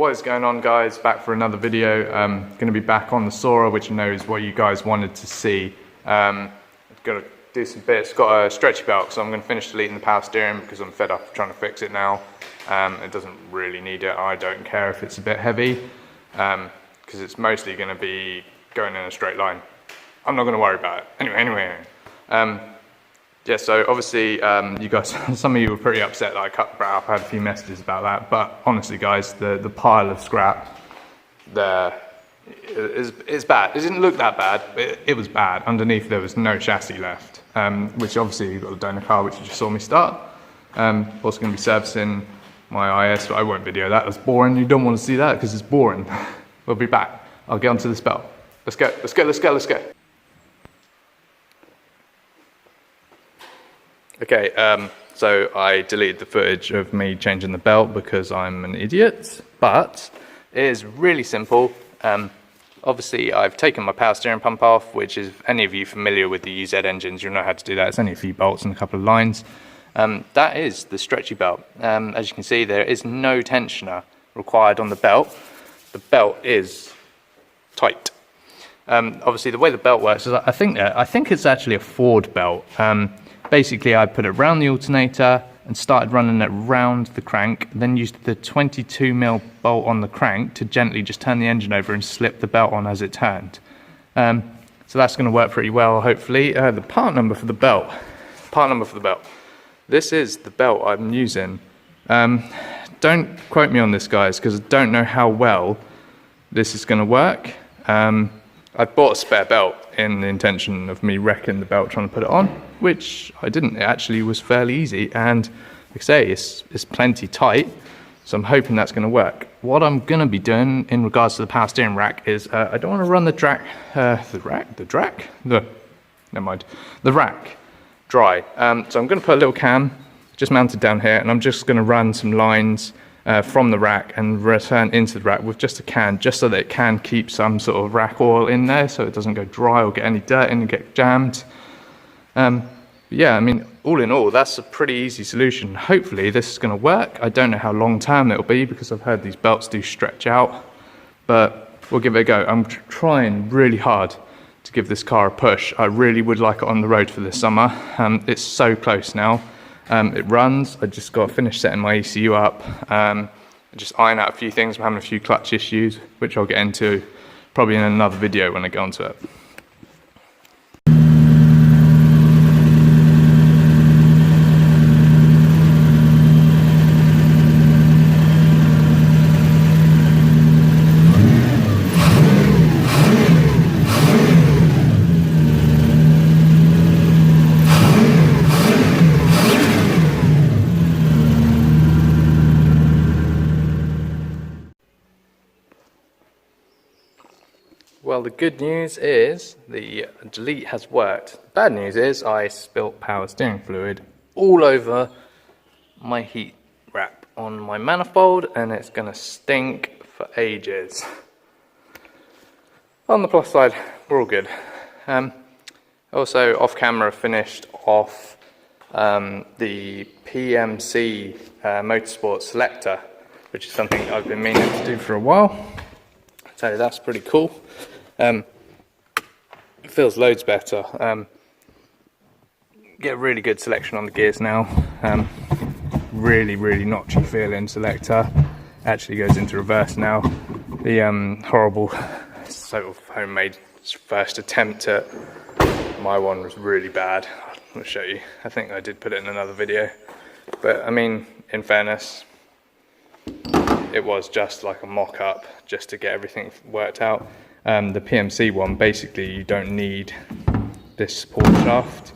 What is going on, guys? Back for another video. Going to be back on the soarer, which I know is what you guys wanted to see. I've got to do some bits. Got a stretchy belt, so I'm going to finish deleting the power steering because I'm fed up trying to fix it now. It doesn't really need it. I don't care if it's a bit heavy because it's mostly going to be going in a straight line. I'm not going to worry about it. Anyway. Yeah, so obviously you guys, some of you were pretty upset that I cut the brat up. I had a few messages about that, but honestly guys, the pile of scrap there is bad. It didn't look that bad, but it was bad. Underneath there was no chassis left, which obviously you've got the donor car, which you just saw me start. Also going to be servicing my IS, but I won't video that. That's boring. You don't want to see that because it's boring. We'll be back. I'll get onto this belt. Let's go. Okay, so I deleted the footage of me changing the belt because I'm an idiot, but it is really simple. Obviously, I've taken my power steering pump off, which is, if any of you familiar with the UZ engines, you'll know how to do that. It's only a few bolts and a couple of lines. That is the stretchy belt. As you can see, there is no tensioner required on the belt. The belt is tight. Obviously, the way the belt works is I think it's actually a Ford belt. Basically, I put it around the alternator and started running it round the crank, then used the 22mm bolt on the crank to gently just turn the engine over and slip the belt on as it turned. So that's going to work pretty well, hopefully. The part number for the belt. This is the belt I'm using. Don't quote me on this, guys, because I don't know how well this is going to work. I bought a spare belt in the intention of me wrecking the belt trying to put it on, which I didn't. It actually was fairly easy, and like I say, it's plenty tight, so I'm hoping that's going to work. What I'm going to be doing in regards to the power steering rack is I don't want to run the rack dry. So I'm going to put a little cam just mounted down here, and I'm just going to run some lines from the rack and return into the rack with just a can, just so that it can keep some sort of rack oil in there so it doesn't go dry or get any dirt in and get jammed. Yeah, I mean, all in all, that's a pretty easy solution. Hopefully this is going to work. I don't know how long term it'll be because I've heard these belts do stretch out, but we'll give it a go. I'm trying really hard to give this car a push. I really would like it on the road for this summer. It's so close now. It runs. I just got to finish setting my ECU up, just iron out a few things. I'm having a few clutch issues, which I'll get into probably in another video when I get onto it. Well, the good news is the delete has worked. The bad news is I spilt power steering fluid all over my heat wrap on my manifold, and it's going to stink for ages. On the plus side, we're all good. Also, off camera, finished off the PMC Motorsport selector, which is something I've been meaning to do for a while. So that's pretty cool. It feels loads better. Get a really good selection on the gears now. Really notchy feeling selector. Actually goes into reverse now. The horrible sort of homemade first attempt at my one was really bad. I'll show you. I think I did put it in another video. But I mean, in fairness, it was just like a mock-up just to get everything worked out. The PMC one, basically you don't need this support shaft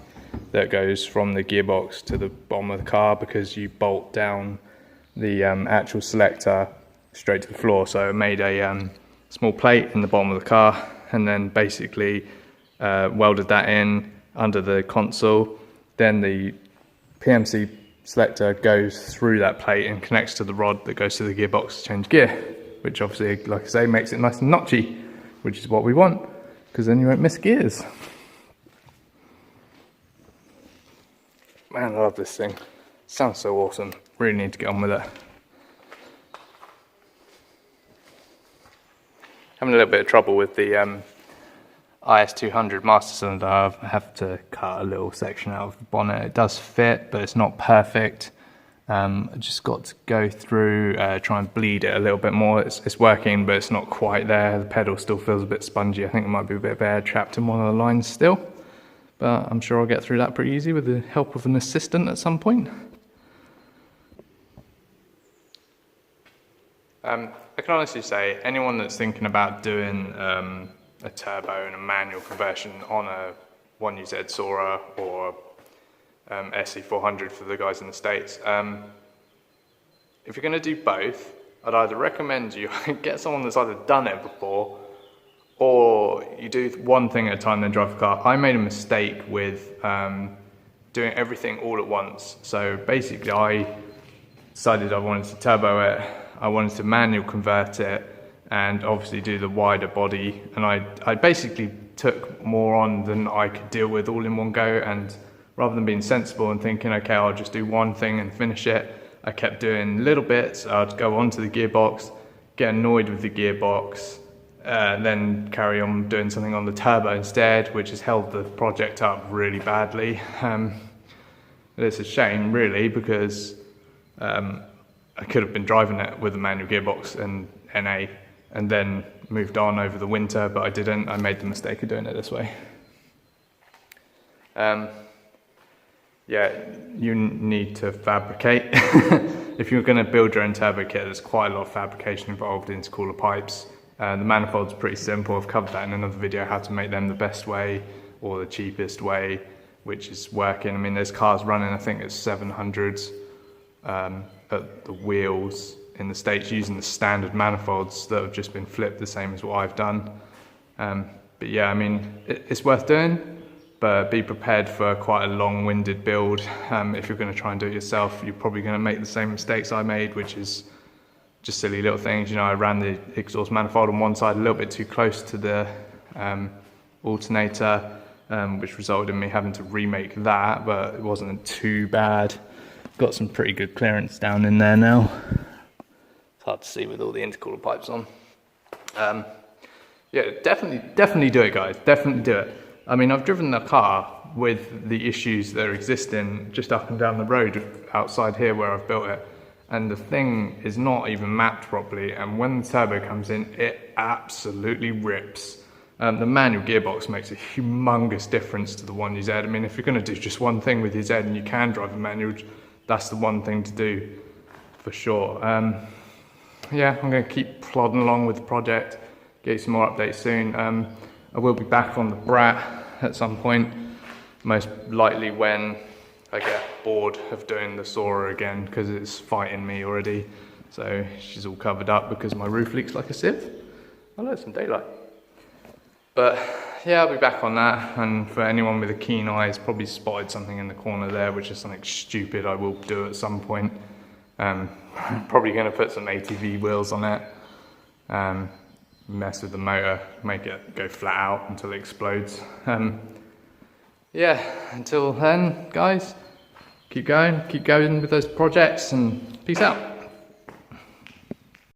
that goes from the gearbox to the bottom of the car because you bolt down the actual selector straight to the floor. So it made a small plate in the bottom of the car and then basically welded that in under the console. Then the PMC selector goes through that plate and connects to the rod that goes to the gearbox to change gear, which obviously, like I say, makes it nice and notchy, which is what we want, because then you won't miss gears. Man, I love this thing. Sounds so awesome. Really need to get on with it. having a little bit of trouble with the IS200 master cylinder. I have to cut a little section out of the bonnet. It does fit, but it's not perfect. I just got to go through, try and bleed it a little bit more. It's working, but it's not quite there. The pedal still feels a bit spongy. I think there might be a bit of air trapped in one of the lines still, but I'm sure I'll get through that pretty easy with the help of an assistant at some point. I can honestly say, anyone that's thinking about doing a turbo and a manual conversion on a 1UZ soarer or sc400 for the guys in the States, if you're going to do both, I'd either recommend you get someone that's either done it before, or you do one thing at a time then drive the car. I made a mistake with doing everything all at once. So basically I decided I wanted to turbo it, I wanted to manual convert it, and obviously do the wider body, and I basically took more on than I could deal with all in one go, and rather than being sensible and thinking, okay, I'll just do one thing and finish it, I kept doing little bits. I'd go onto the gearbox, get annoyed with the gearbox, then carry on doing something on the turbo instead, which has held the project up really badly. It's a shame, really, because I could have been driving it with a manual gearbox and NA, and then moved on over the winter, but I didn't. I made the mistake of doing it this way. Yeah, you need to fabricate. If you're going to build your own turbo kit, there's quite a lot of fabrication involved in intercooler pipes. The manifold's pretty simple. I've covered that in another video, how to make them the best way or the cheapest way, which is working. I mean, there's cars running, I think it's 700s at the wheels in the States using the standard manifolds that have just been flipped the same as what I've done. But yeah, I mean, it's worth doing, but be prepared for quite a long-winded build. If you're going to try and do it yourself, you're probably going to make the same mistakes I made, which is just silly little things. You know, I ran the exhaust manifold on one side a little bit too close to the alternator, which resulted in me having to remake that, but it wasn't too bad. Got some pretty good clearance down in there now. It's hard to see with all the intercooler pipes on. Yeah, definitely do it, guys. Definitely do it. I mean, I've driven the car with the issues that are existing just up and down the road outside here where I've built it, and the thing is not even mapped properly, and when the turbo comes in, it absolutely rips. The manual gearbox makes a humongous difference to the 1UZ. I mean, if you're going to do just one thing with your Z and you can drive a manual, that's the one thing to do for sure. Yeah, I'm going to keep plodding along with the project, get you some more updates soon. I will be back on the Brat at some point, most likely when I get bored of doing the soarer again, because it's fighting me already. So she's all covered up because my roof leaks like a sieve. I'll let some daylight. But yeah, I'll be back on that, and for anyone with a keen eye has probably spotted something in the corner there, which is something stupid I will do at some point. Probably going to put some ATV wheels on it. Mess with the motor, make it go flat out until it explodes. Yeah, until then, guys, keep going with those projects, and peace out.